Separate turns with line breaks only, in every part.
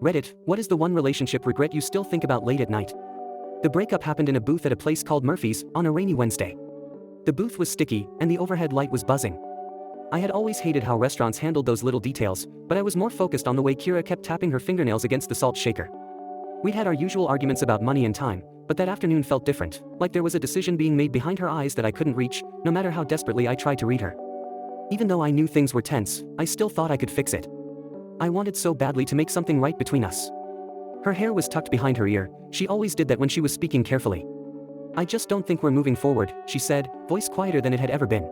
Reddit, what is the one relationship regret you still think about late at night? The breakup happened in a booth at a place called Murphy's on a rainy Wednesday. The booth was sticky, and the overhead light was buzzing. I had always hated how restaurants handled those little details, but I was more focused on the way Kira kept tapping her fingernails against the salt shaker. We'd had our usual arguments about money and time, but that afternoon felt different, like there was a decision being made behind her eyes that I couldn't reach, no matter how desperately I tried to read her. Even though I knew things were tense, I still thought I could fix it. I wanted so badly to make something right between us. Her hair was tucked behind her ear. She always did that when she was speaking carefully. I just don't think we're moving forward, she said, voice quieter than it had ever been.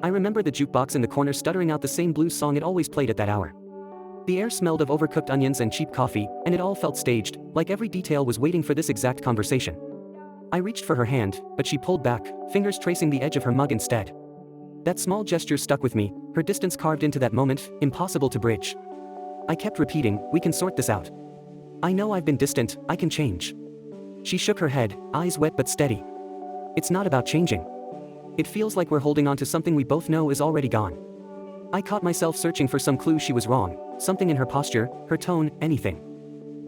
I remember the jukebox in the corner stuttering out the same blues song it always played at that hour. The air smelled of overcooked onions and cheap coffee, and it all felt staged, like every detail was waiting for this exact conversation. I reached for her hand, but she pulled back, fingers tracing the edge of her mug instead. That small gesture stuck with me, her distance carved into that moment, impossible to bridge. I kept repeating, we can sort this out. I know I've been distant, I can change. She shook her head, eyes wet but steady. It's not about changing. It feels like we're holding on to something we both know is already gone. I caught myself searching for some clue she was wrong, something in her posture, her tone, anything.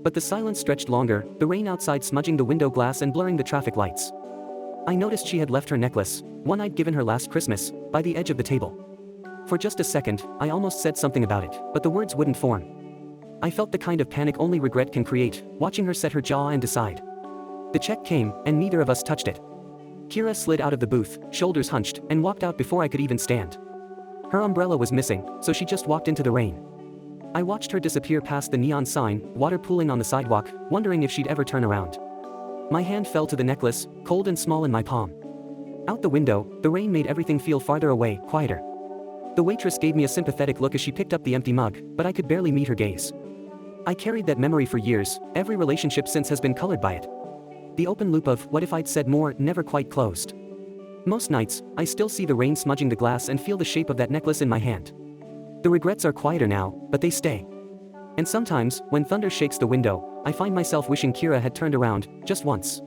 But the silence stretched longer, the rain outside smudging the window glass and blurring the traffic lights. I noticed she had left her necklace, one I'd given her last Christmas, by the edge of the table. For just a second, I almost said something about it, but the words wouldn't form. I felt the kind of panic only regret can create, watching her set her jaw and decide. The check came, and neither of us touched it. Kira slid out of the booth, shoulders hunched, and walked out before I could even stand. Her umbrella was missing, so she just walked into the rain. I watched her disappear past the neon sign, water pooling on the sidewalk, wondering if she'd ever turn around. My hand fell to the necklace, cold and small in my palm. Out the window, the rain made everything feel farther away, quieter. The waitress gave me a sympathetic look as she picked up the empty mug, but I could barely meet her gaze. I carried that memory for years, every relationship since has been colored by it. The open loop of what if I'd said more never quite closed. Most nights, I still see the rain smudging the glass and feel the shape of that necklace in my hand. The regrets are quieter now, but they stay. And sometimes, when thunder shakes the window, I find myself wishing Kira had turned around, just once.